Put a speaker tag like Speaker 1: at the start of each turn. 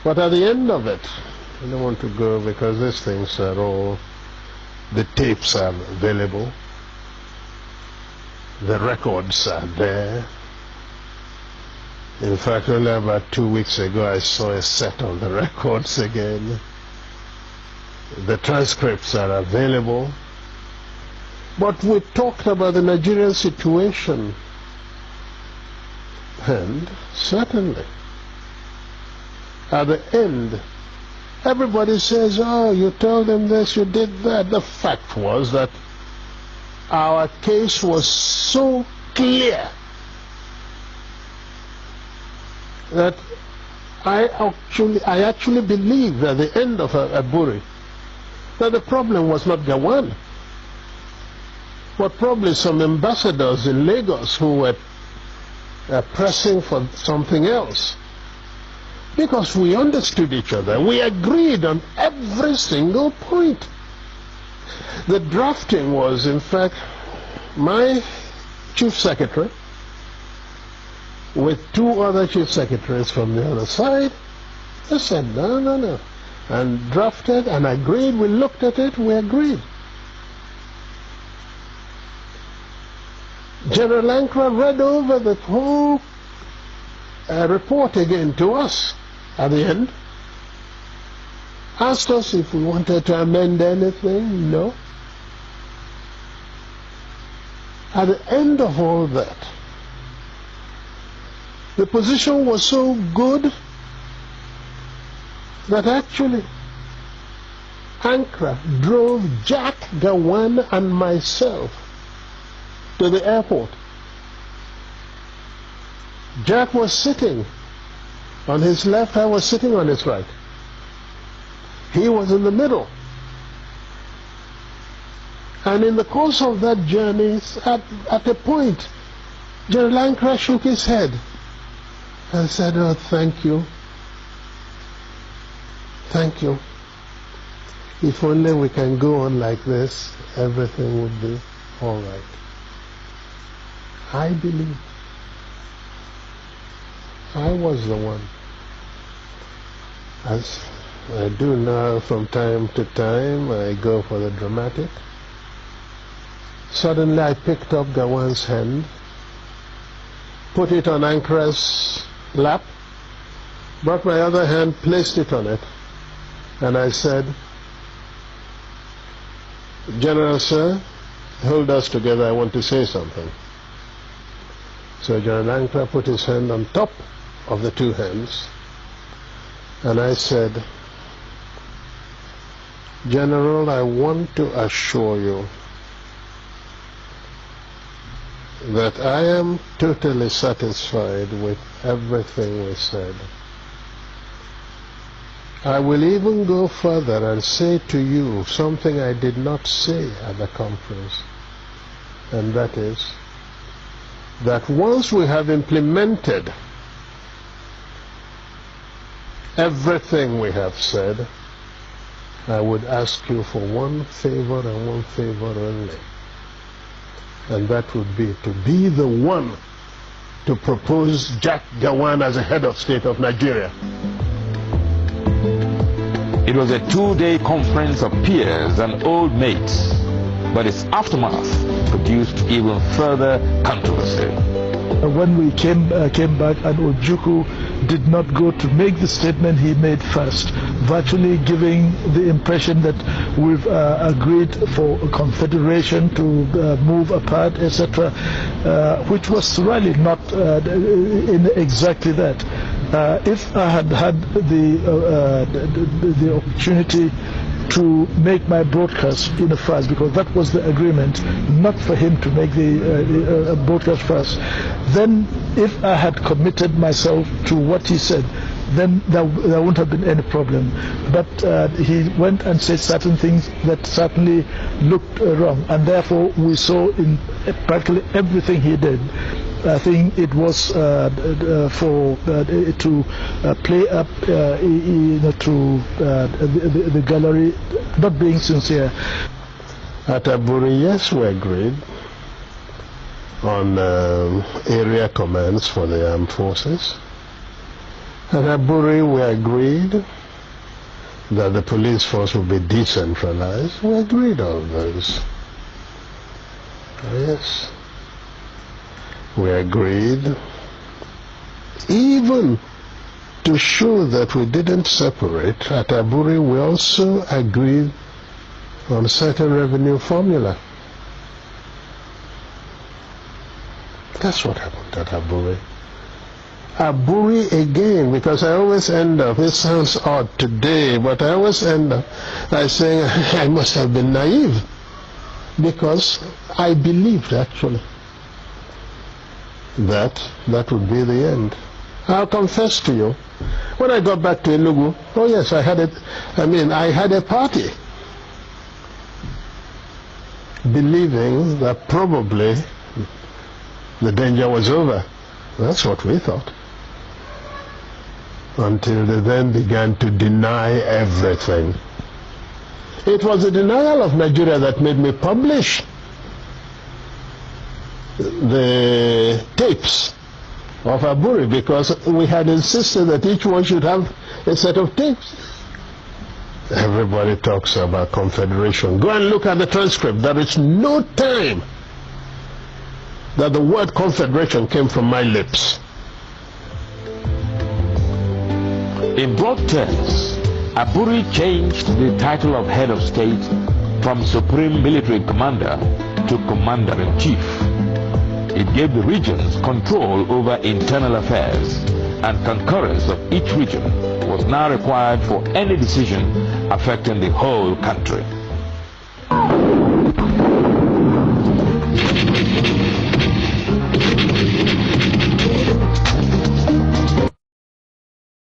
Speaker 1: But at the end of it, I don't want to go because these things are all, the tapes are available, the records are there. In fact, only about 2 weeks ago I saw a set of the records again. The transcripts are available. But we talked about the Nigerian situation, and certainly at the end everybody says, oh, you told them this, you did that. The fact was that our case was so clear that I actually believe at the end of Aburi that the problem was not Gawan, but probably some ambassadors in Lagos who were pressing for something else. Because we understood each other. We agreed on every single point. The drafting was, in fact, my chief secretary with 2 other chief secretaries from the other side. They said, no, and drafted and agreed. We looked at it, we agreed. General Ankara read over the whole report again to us at the end, asked us if we wanted to amend anything. No. At the end of all that, the position was so good that actually Ankara drove Jack, Gawan and myself to the airport. Jack was sitting on his left, I was sitting on his right. He was in the middle. And in the course of that journey, at a point, General Ankara shook his head and said, oh, thank you. Thank you. If only we can go on like this, everything would be all right. I believe I was the one. As I do now from time to time, I go for the dramatic. Suddenly I picked up Gawan's hand, put it on Ankara's lap, brought my other hand, placed it on it, and I said, General Sir, hold us together, I want to say something. So General Ankara put his hand on top of the 2 hands, and I said, General, I want to assure you that I am totally satisfied with everything we said. I will even go further and say to you something I did not say at the conference, and that is that once we have implemented everything we have said, I would ask you for one favor and one favor only, and that would be to be the one to propose Jack Gawan as a head of state of Nigeria.
Speaker 2: It was a 2-day conference of peers and old mates, but its aftermath produced even further controversy.
Speaker 3: When we came back, and Ojukwu did not go to make the statement he made first, virtually giving the impression that we've agreed for a confederation to move apart, etc., which was really not in exactly that. If I had had the opportunity to make my broadcast in the first, because that was the agreement, not for him to make the broadcast first, then if I had committed myself to what he said, then there wouldn't have been any problem. But he went and said certain things that certainly looked wrong, and therefore we saw in practically everything he did, I think it was for to play up to the gallery, not being sincere.
Speaker 1: At Aburi, yes, we agreed on area commands for the armed forces, At Aburi, we agreed that the police force would be decentralized. We agreed on those. Yes. We agreed even to show that we didn't separate. At Aburi, we also agreed on certain revenue formula. That's what happened at Aburi. Aburi again, because I always end up, it sounds odd today, but I always end up by saying I must have been naive, because I believed actually that would be the end. I'll confess to you, when I got back to Enugu, oh yes, I had a party, believing that probably the danger was over. That's what we thought. Until they then began to deny everything. It was the denial of Nigeria that made me publish the tapes of Aburi, because we had insisted that each one should have a set of tapes. Everybody talks about confederation. Go and look at the transcript. There is no time that the word confederation came from my lips.
Speaker 2: In broad terms, Aburi changed the title of head of state from Supreme Military Commander to Commander-in-Chief. It gave the regions control over internal affairs, and concurrence of each region was now required for any decision affecting the whole country.